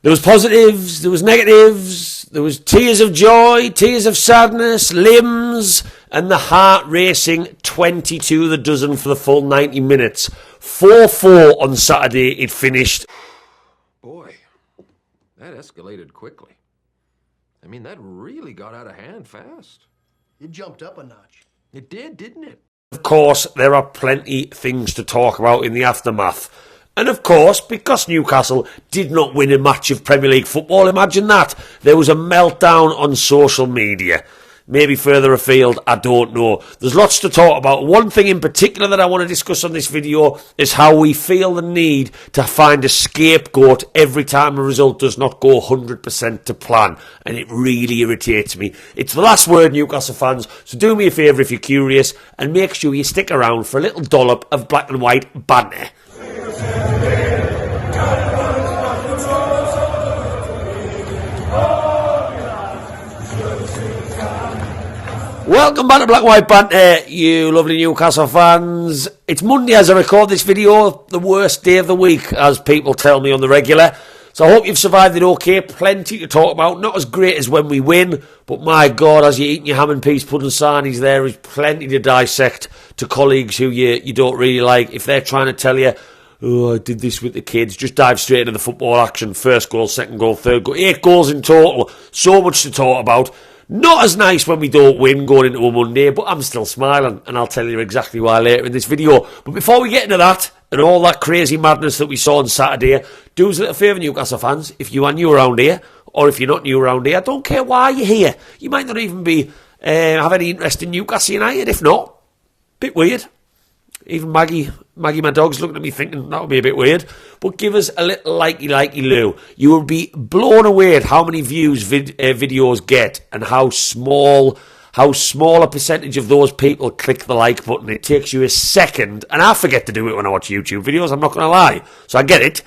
There was positives, there was negatives, there was tears of joy, tears of sadness, limbs, and the heart racing 22 the dozen for the full 90 minutes. 4-4 on Saturday it finished. Boy, that escalated quickly. I mean, that really got out of hand fast. It jumped up a notch. It did, didn't it? Of course, there are plenty things to talk about in the aftermath. And of course, because Newcastle did not win a match of Premier League football, imagine that, there was a meltdown on social media. Maybe further afield, I don't know. There's lots to talk about. One thing in particular that I want to discuss on this video is how we feel the need to find a scapegoat every time a result does not go 100% to plan. And it really irritates me. It's the last word, Newcastle fans, so do me a favour if you're curious and make sure you stick around for a little dollop of black and white banter. Welcome back to Black and White Banter, you lovely Newcastle fans. It's Monday as I record this video, the worst day of the week, as people tell me on the regular. So I hope you've survived it okay. Plenty to talk about. Not as great as when we win, but my God, as you're eating your ham and peas pudding sarnies, there is plenty to dissect to colleagues who you don't really like. If they're trying to tell you, oh, I did this with the kids, just dive straight into the football action. First goal, second goal, third goal. 8 goals in total. So much to talk about. Not as nice when we don't win going into a Monday, but I'm still smiling, and I'll tell you exactly why later in this video. But before we get into that, and all that crazy madness that we saw on Saturday, do us a little favour, Newcastle fans, if you are new around here, or if you're not new around here, I don't care why you're here. You might not even be have any interest in Newcastle United, if not. Bit weird. Even Maggie, my dog's looking at me thinking that would be a bit weird. But give us a little likey loo. You will be blown away at how many views videos get and how small a percentage of those people click the like button. It takes you a second, and I forget to do it when I watch YouTube videos, I'm not going to lie. So I get it,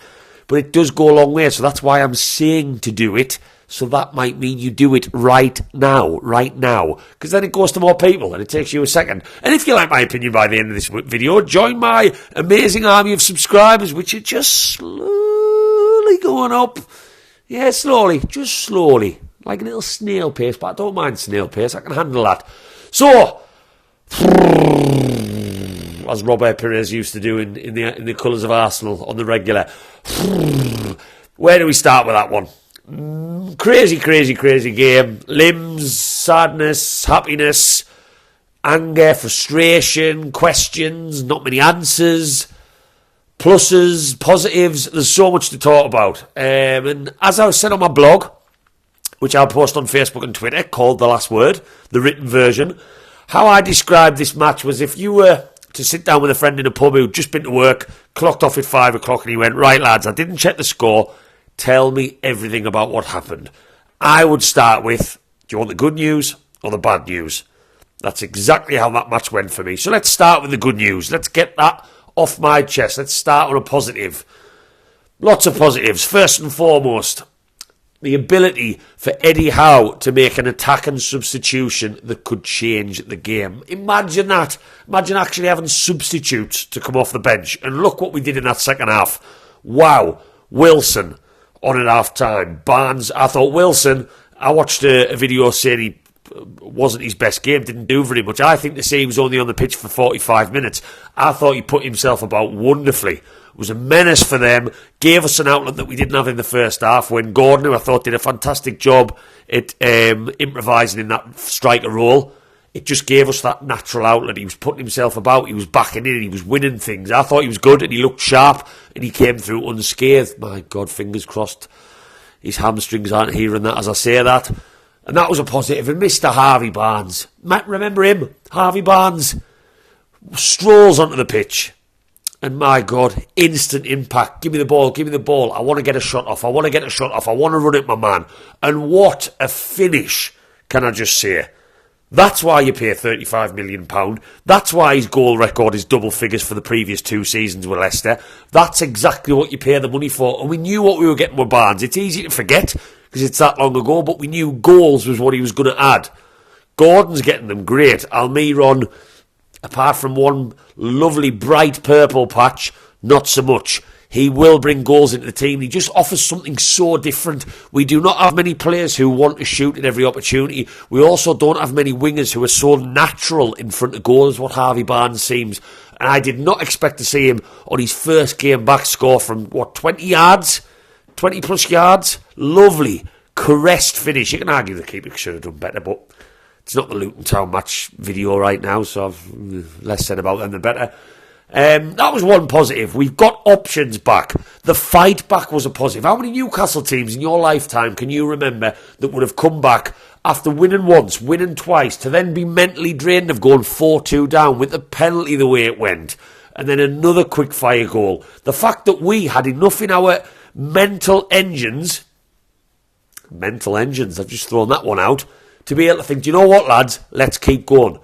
but it does go a long way. So that's why I'm saying to do it. So that might mean you do it right now, because then it goes to more people and it takes you a second. And if you like my opinion by the end of this video, join my amazing army of subscribers, which are just slowly going up. Yeah, slowly, just slowly, like a little snail pace, but I don't mind snail pace, I can handle that. So, as Robert Perez used to do in the colours of Arsenal on the regular, where do we start with that one? Crazy game. Limbs, sadness, happiness, anger, frustration, questions, not many answers, pluses, positives. There's so much to talk about. And as I said on my blog, which I'll post on Facebook and Twitter, called The Last Word, the written version, how I described this match was if you were to sit down with a friend in a pub who'd just been to work, clocked off at 5 o'clock, and he went, right lads, I didn't check the score, tell me everything about what happened. I would start with, do you want the good news or the bad news? That's exactly how that match went for me. So let's start with the good news. Let's get that off my chest. Let's start with a positive. Lots of positives. First and foremost, the ability for Eddie Howe to make an attacking substitution that could change the game. Imagine that. Imagine actually having substitutes to come off the bench. And look what we did in that second half. Wow. Wilson on at half time. Barnes, I thought Wilson, I watched a video saying he wasn't his best game, didn't do very much. I think they say he was only on the pitch for 45 minutes. I thought he put himself about wonderfully. Was a menace for them, gave us an outlet that we didn't have in the first half when Gordon, who I thought did a fantastic job at improvising in that striker role, it just gave us that natural outlet. He was putting himself about, he was backing in, he was winning things. I thought he was good and he looked sharp and he came through unscathed. My God, fingers crossed his hamstrings aren't hearing that as I say that. And that was a positive. And Mr. Harvey Barnes, remember him? Harvey Barnes strolls onto the pitch. And my God, instant impact. Give me the ball. I want to get a shot off. I want to run at my man. And what a finish, can I just say. That's why you pay £35 million. That's why his goal record is double figures for the previous 2 seasons with Leicester. That's exactly what you pay the money for. And we knew what we were getting with Barnes. It's easy to forget because it's that long ago, but we knew goals was what he was going to add. Gordon's getting them great. Almiron, apart from one lovely bright purple patch, not so much. He will bring goals into the team. He just offers something so different. We do not have many players who want to shoot at every opportunity. We also don't have many wingers who are so natural in front of goal as what Harvey Barnes seems. And I did not expect to see him on his first game back score from, 20 yards? 20 plus yards? Lovely. Caressed finish. You can argue the keeper should have done better, but it's not the Luton Town match video right now, so I've less said about them the better. That was one positive. We've got options back. The fight back was a positive. How many Newcastle teams in your lifetime can you remember that would have come back after winning once, winning twice, to then be mentally drained of going 4-2 down with the penalty the way it went, and then another quick fire goal? The fact that we had enough in our mental engines, I've just thrown that one out, to be able to think, do you know what, lads, let's keep going.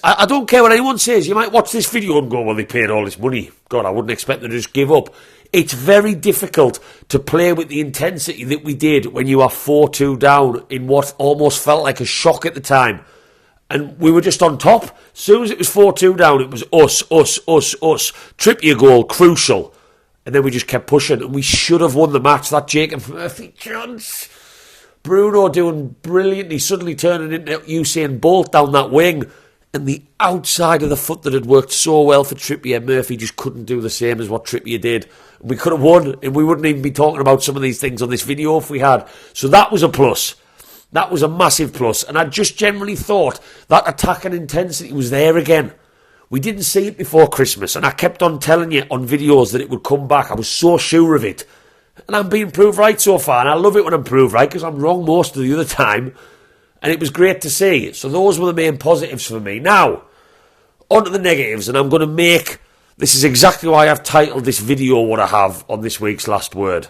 I don't care what anyone says. You might watch this video and go, well, they paid all this money. God, I wouldn't expect them to just give up. It's very difficult to play with the intensity that we did when you are 4-2 down in what almost felt like a shock at the time. And we were just on top. As soon as it was 4-2 down, it was us. Trippier goal, crucial. And then we just kept pushing. And we should have won the match. That Jacob Murphy chance. Bruno doing brilliantly, suddenly turning into Usain Bolt down that wing. And the outside of the foot that had worked so well for Trippier, Murphy just couldn't do the same as what Trippier did. We could have won, and we wouldn't even be talking about some of these things on this video if we had. So that was a plus. That was a massive plus. And I just generally thought that attack and intensity was there again. We didn't see it before Christmas, and I kept on telling you on videos that it would come back. I was so sure of it. And I'm being proved right so far, and I love it when I'm proved right, because I'm wrong most of the other time. And it was great to see. So those were the main positives for me. Now, on to the negatives. And I'm going to make... This is exactly why I've titled this video what I have on this week's Last Word.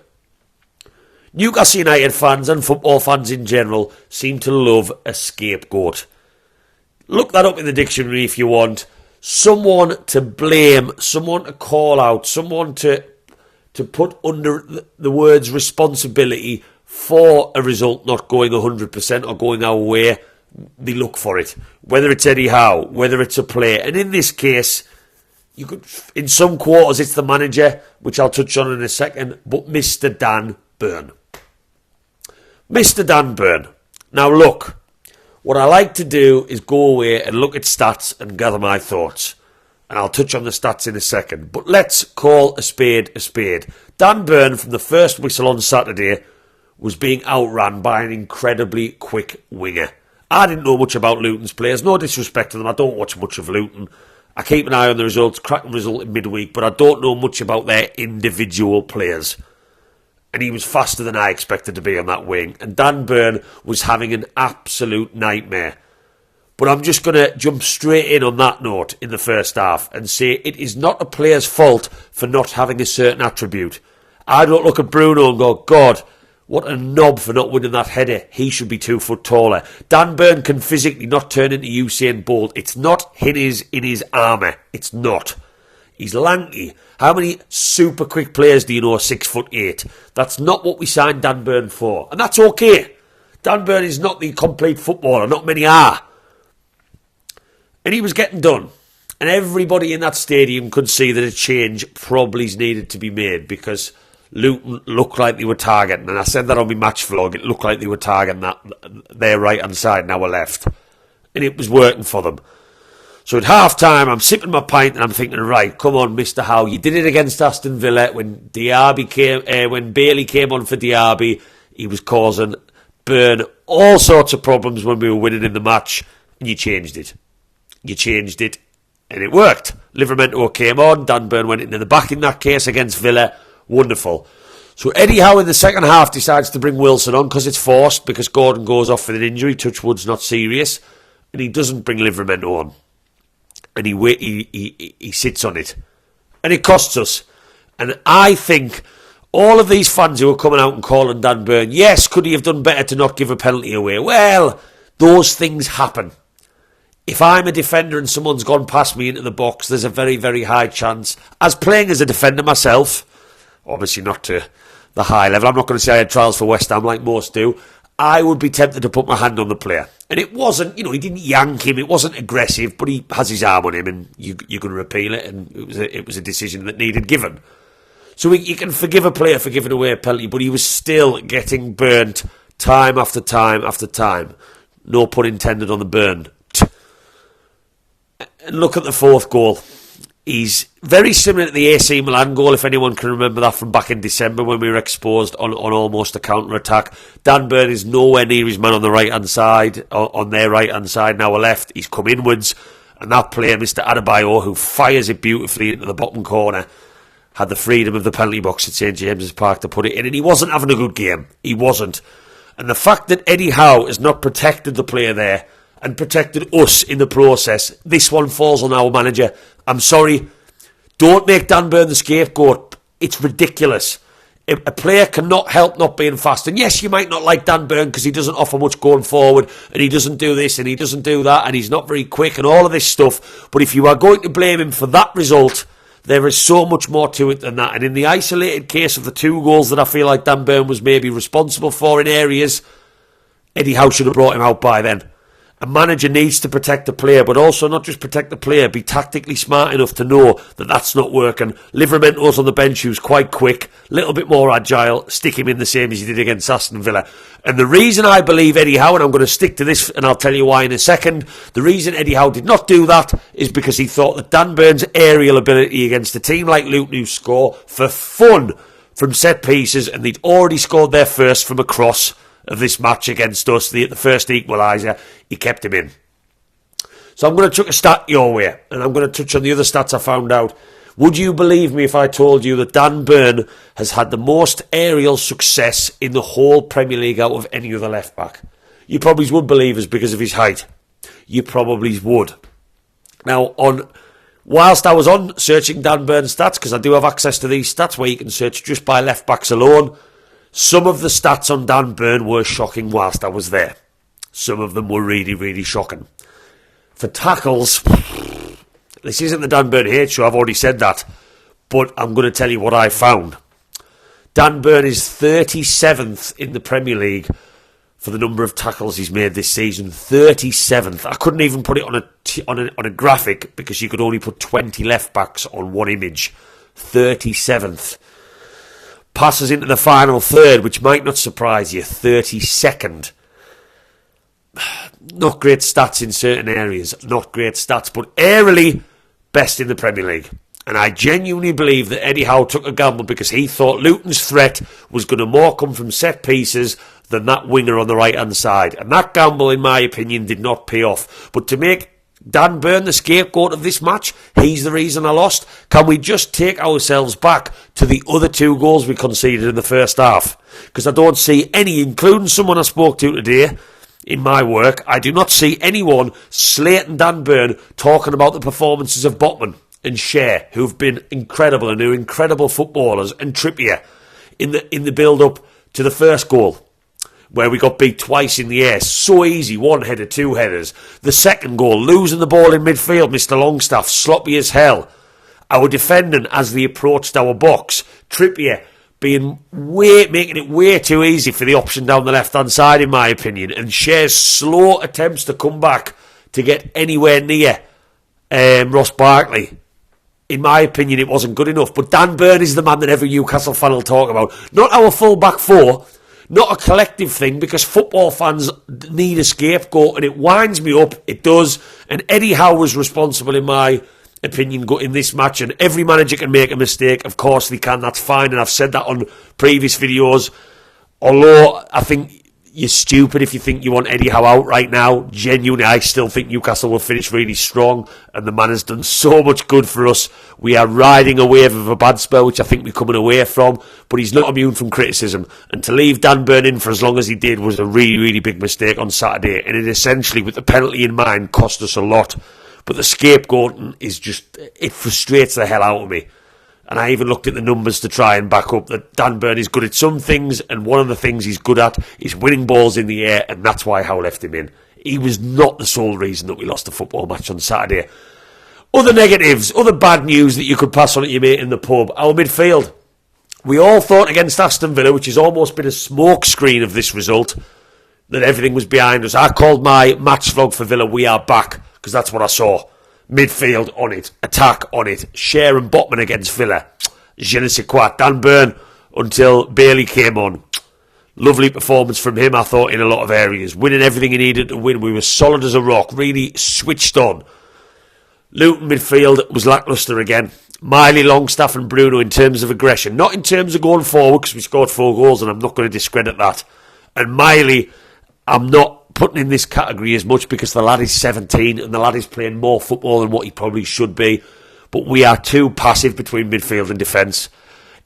Newcastle United fans and football fans in general seem to love a scapegoat. Look that up in the dictionary if you want. Someone to blame, someone to call out, someone to put under the words responsibility for a result not going 100% or going our way. They look for it. Whether it's Eddie Howe, whether it's a player. And in this case, you could, in some quarters it's the manager, which I'll touch on in a second, but Mr. Dan Burn. Mr. Dan Burn. Now look, what I like to do is go away and look at stats and gather my thoughts. And I'll touch on the stats in a second. But let's call a spade a spade. Dan Burn, from the first whistle on Saturday, was being outran by an incredibly quick winger. I didn't know much about Luton's players. No disrespect to them. I don't watch much of Luton. I keep an eye on the results, cracking result in midweek, but I don't know much about their individual players. And he was faster than I expected to be on that wing. And Dan Burn was having an absolute nightmare. But I'm just going to jump straight in on that note in the first half and say it is not a player's fault for not having a certain attribute. I don't look at Bruno and go, God, what a knob for not winning that header. He should be 2 foot taller. Dan Burn can physically not turn into Usain Bolt. It's not in his armour. It's not. He's lanky. How many super quick players do you know are 6'8"? That's not what we signed Dan Burn for. And that's okay. Dan Burn is not the complete footballer. Not many are. And he was getting done. And everybody in that stadium could see that a change probably needed to be made, because Luton looked like they were targeting, and I said that on my match vlog, it looked like they were targeting that their right hand side and our left, and it was working for them. So at half time, I'm sipping my pint and I'm thinking, right, come on, Mr. Howe, you did it against Aston Villa when when Bailey came on for Diaby. He was causing Burn all sorts of problems when we were winning in the match, and you changed it. And it worked. Livramento came on, Dan Burn went into the back in that case against Villa. Wonderful. So Eddie Howe in the second half decides to bring Wilson on because it's forced, because Gordon goes off with an injury. Touchwood's not serious, and he doesn't bring Livramento on, and he sits on it, and it costs us. And I think all of these fans who are coming out and calling Dan Burn, yes, could he have done better to not give a penalty away? Well, those things happen. If I'm a defender and someone's gone past me into the box, there's a very, very high chance, as playing as a defender myself, obviously not to the high level, I'm not going to say I had trials for West Ham like most do, I would be tempted to put my hand on the player. And it wasn't, he didn't yank him, it wasn't aggressive, but he has his arm on him, and you can repeal it, and it was a decision that needed given. So you can forgive a player for giving away a penalty, but he was still getting burnt time after time after time. No pun intended on the burn. And look at the fourth goal. He's very similar to the AC Milan goal, if anyone can remember that from back in December when we were exposed on almost a counter-attack. Dan Burn is nowhere near his man on the right-hand side, on their right-hand side, now a left. He's come inwards, and that player, Mr. Adebayo, who fires it beautifully into the bottom corner, had the freedom of the penalty box at St James's Park to put it in, and he wasn't having a good game. He wasn't. And the fact that Eddie Howe has not protected the player there and protected us in the process, this one falls on our manager. I'm sorry. Don't make Dan Burn the scapegoat. It's ridiculous. A player cannot help not being fast. And yes, you might not like Dan Burn because he doesn't offer much going forward and he doesn't do this and he doesn't do that and he's not very quick and all of this stuff. But if you are going to blame him for that result, there is so much more to it than that. And in the isolated case of the 2 goals that I feel like Dan Burn was maybe responsible for in areas, Eddie Howe should have brought him out by then. A manager needs to protect the player, but also not just protect the player, be tactically smart enough to know that that's not working. Livramento's on the bench, who's quite quick, a little bit more agile, stick him in the same as he did against Aston Villa. And the reason I believe Eddie Howe, and I'm going to stick to this and I'll tell you why in a second, the reason Eddie Howe did not do that is because he thought that Dan Burn's aerial ability against a team like Luton who score for fun from set pieces, and they'd already scored their first from a cross of this match against us, the first equaliser, he kept him in. So I'm going to chuck a stat your way, and I'm going to touch on the other stats I found out. Would you believe me if I told you that Dan Burn has had the most aerial success in the whole Premier League out of any other left-back? You probably would believe us because of his height. You probably would. Now, whilst I was on searching Dan Burn stats, because I do have access to these stats where you can search just by left-backs alone, some of the stats on Dan Burn were shocking whilst I was there. Some of them were really, really shocking. For tackles, this isn't the Dan Burn hate show, I've already said that. But I'm going to tell you what I found. Dan Burn is 37th in the Premier League for the number of tackles he's made this season. 37th. I couldn't even put it on a graphic because you could only put 20 left backs on one image. 37th. Passes into the final third, which might not surprise you, 32nd. Not great stats in certain areas, not great stats, but aerially, best in the Premier League. And I genuinely believe that Eddie Howe took a gamble because he thought Luton's threat was going to more come from set pieces than that winger on the right-hand side. And that gamble, in my opinion, did not pay off. But to make Dan Burn the scapegoat of this match, he's the reason I lost. Can we just take ourselves back to the other 2 goals we conceded in the first half? Because I don't see any, including someone I spoke to today in my work, I do not see anyone slating Dan Burn talking about the performances of Botman and Shea, who've been incredible and are incredible footballers, and Trippier in the build-up to the first goal, where we got beat twice in the air. So easy, 1 header, 2 headers. The second goal, losing the ball in midfield, Mr. Longstaff, sloppy as hell. Our defending as they approached our box. Trippier making it way too easy for the option down the left-hand side, in my opinion. And Shea's slow attempts to come back to get anywhere near Ross Barkley. In my opinion, it wasn't good enough. But Dan Burn is the man that every Newcastle fan will talk about. Not our full back 4. Not a collective thing, because football fans need a scapegoat, and it winds me up, it does. And Eddie Howe was responsible, in my opinion, in this match, and every manager can make a mistake. Of course they can, that's fine, and I've said that on previous videos. Although I think you're stupid if you think you want Eddie Howe out right now. Genuinely, I still think Newcastle will finish really strong, and the man has done so much good for us. We are riding a wave of a bad spell, which I think we're coming away from, but he's not immune from criticism. And to leave Dan Burn in for as long as he did was a really, really big mistake on Saturday, and it essentially, with the penalty in mind, cost us a lot. But the scapegoating is just, it frustrates the hell out of me. And I even looked at the numbers to try and back up that Dan Burn is good at some things, and one of the things he's good at is winning balls in the air, and that's why Howe left him in. He was not the sole reason that we lost the football match on Saturday. Other negatives, other bad news that you could pass on at your mate in the pub. Our midfield. We all thought against Aston Villa, which has almost been a smokescreen of this result, that everything was behind us. I called my match vlog for Villa, "We are back," because that's what I saw. Midfield on it, attack on it, Shea and Botman against Villa. je ne sais quoi. Dan Burn until Bailey came on. Lovely performance from him, I thought, in a lot of areas. Winning everything he needed to win. We were solid as a rock. Really switched on. Luton midfield was lacklustre again. Miley, Longstaff and Bruno in terms of aggression. Not in terms of going forward, because we scored 4 goals and I'm not going to discredit that. And Miley, I'm not putting in this category as much because the lad is 17 and the lad is playing more football than what he probably should be. But we are too passive between midfield and defence.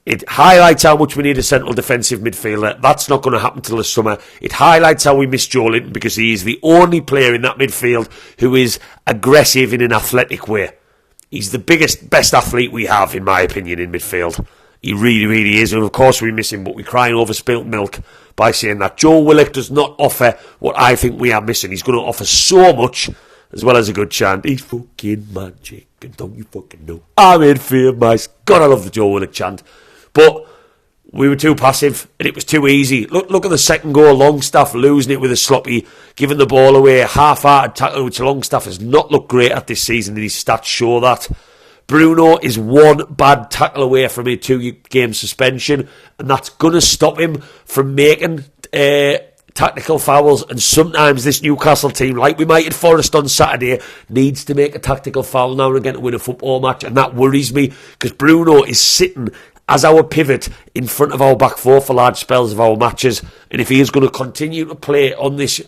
It highlights how much we need a central defensive midfielder. That's not going to happen till the summer. It highlights how we miss Joe Linton because he is the only player in that midfield who is aggressive in an athletic way. He's the best athlete we have, in my opinion, in midfield. He really, really is. And of course we miss him, but we're crying over spilt milk by saying that. Joe Willock does not offer what I think we are missing. He's going to offer so much, as well as a good chant. He's fucking magic, and don't you fucking know I'm in fear, my... God, I love the Joe Willock chant. But we were too passive and it was too easy. Look at the second goal, Longstaff losing it with a sloppy, giving the ball away, a half-hearted tackle, which Longstaff has not looked great at this season, and his stats show that. Bruno is one bad tackle away from a 2-game suspension, and that's going to stop him from making tactical fouls. And sometimes this Newcastle team, like we might at Forest on Saturday, needs to make a tactical foul now and again to win a football match, and that worries me because Bruno is sitting as our pivot in front of our back four for large spells of our matches. And if he is going to continue to play on this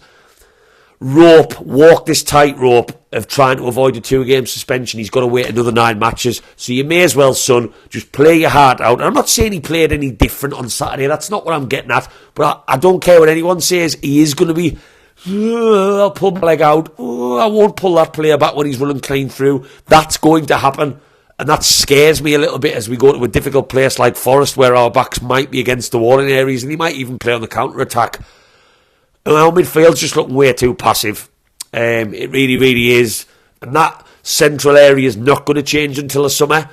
rope, walk this tightrope of trying to avoid a 2-game suspension, he's got to wait another 9 matches. So you may as well, son, just play your heart out. And I'm not saying he played any different on Saturday. That's not what I'm getting at. But I don't care what anyone says. He is going to be, I'll pull my leg out. I won't pull that player back when he's running clean through. That's going to happen. And that scares me a little bit as we go to a difficult place like Forest where our backs might be against the wall in areas and he might even play on the counter-attack. And our midfield's just looking way too passive. It really, really is. And that central area is not going to change until the summer.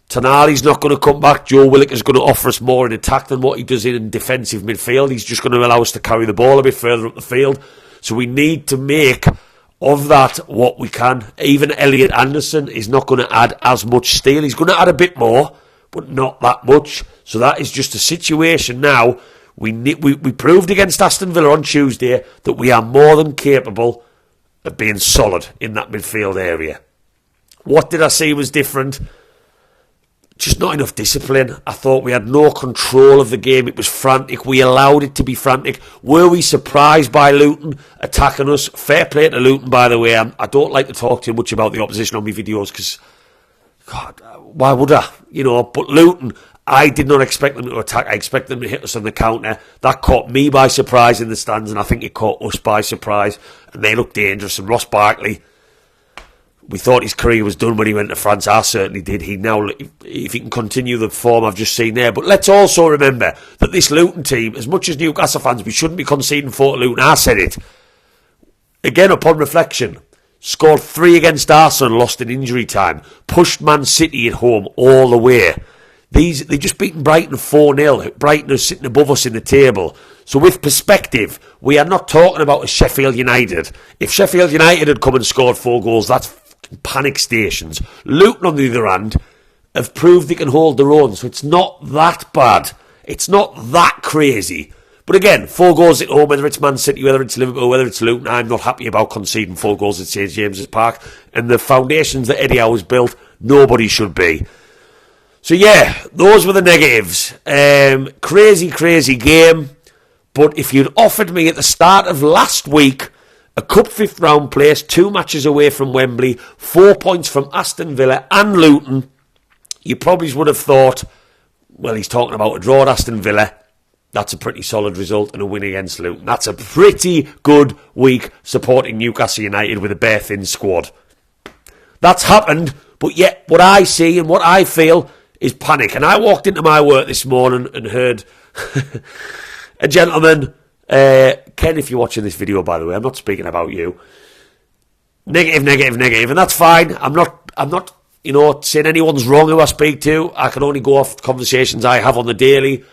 Tonali's not going to come back. Joe Willock is going to offer us more in attack than what he does in defensive midfield. He's just going to allow us to carry the ball a bit further up the field. So we need to make of that what we can. Even Elliot Anderson is not going to add as much steel. He's going to add a bit more, but not that much. So that is just a situation now. We proved against Aston Villa on Tuesday that we are more than capable of being solid in that midfield area. What did I see was different? Just not enough discipline. I thought we had no control of the game. It was frantic. We allowed it to be frantic. Were we surprised by Luton attacking us? Fair play to Luton, by the way. I don't like to talk too much about the opposition on my videos because, God, why would I? You know, but Luton, I did not expect them to attack. I expected them to hit us on the counter. That caught me by surprise in the stands, and I think it caught us by surprise. And they looked dangerous. And Ross Barkley, we thought his career was done when he went to France. I certainly did. He now, if he can continue the form I've just seen there. But let's also remember that this Luton team, as much as Newcastle fans, we shouldn't be conceding 4 to Luton. I said it. Again, upon reflection, scored 3 against Arsenal, lost in injury time. Pushed Man City at home all the way. They just beaten Brighton 4-0. Brighton are sitting above us in the table. So with perspective, we are not talking about a Sheffield United. If Sheffield United had come and scored 4 goals, that's panic stations. Luton, on the other hand, have proved they can hold their own, so it's not that bad. It's not that crazy. But again, 4 goals at home, whether it's Man City, whether it's Liverpool, whether it's Luton, I'm not happy about conceding 4 goals at St James's Park. And the foundations that Eddie Howe has built, nobody should be. So yeah, those were the negatives. Crazy, crazy game. But if you'd offered me at the start of last week a Cup 5th round place, 2 matches away from Wembley, 4 points from Aston Villa and Luton, you probably would have thought, well, he's talking about a draw at Aston Villa. That's a pretty solid result, and a win against Luton. That's a pretty good week supporting Newcastle United with a bare thin squad. That's happened, but yet what I see and what I feel is panic. And I walked into my work this morning and heard a gentleman, Ken, if you're watching this video, by the way, I'm not speaking about you. Negative, and that's fine. I'm not, saying anyone's wrong who I speak to. I can only go off conversations I have on the daily.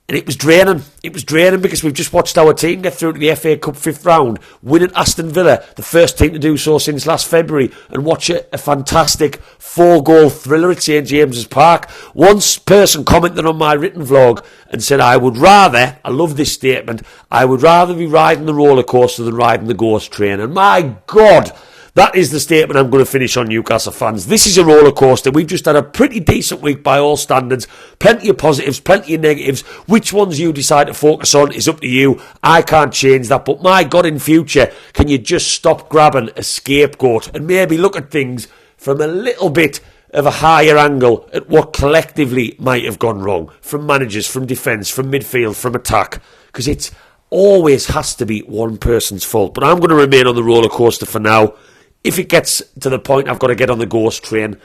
And it was draining. It was draining because we've just watched our team get through to the FA Cup 5th round, winning Aston Villa, the first team to do so since last February, and watch a fantastic 4-goal thriller at St James's Park. One person commented on my written vlog and said, I love this statement, I would rather be riding the roller coaster than riding the ghost train. And my God, that is the statement I'm going to finish on, Newcastle fans. This is a roller coaster. We've just had a pretty decent week by all standards. Plenty of positives, plenty of negatives. Which ones you decide to focus on is up to you. I can't change that. But my God, in future, can you just stop grabbing a scapegoat and maybe look at things from a little bit of a higher angle at what collectively might have gone wrong from managers, from defence, from midfield, from attack. Because it always has to be one person's fault. But I'm going to remain on the roller coaster for now. If it gets to the point I've got to get on the ghost train,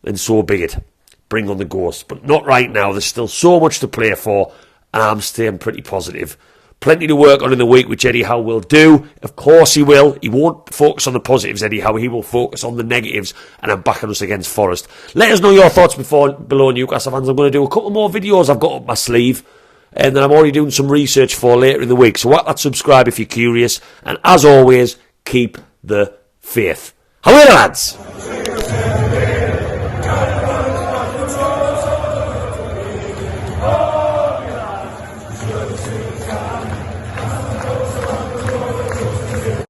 then so be it. Bring on the ghost. But not right now. There's still so much to play for, and I'm staying pretty positive. Plenty to work on in the week, which Eddie Howe will do. Of course he will. He won't focus on the positives, Eddie Howe. He will focus on the negatives, and I'm backing us against Forest. Let us know your thoughts below, Newcastle fans. I'm going to do a couple more videos I've got up my sleeve, and then I'm already doing some research for later in the week. So whack that subscribe if you're curious. And as always, keep the faith. How are you, lads?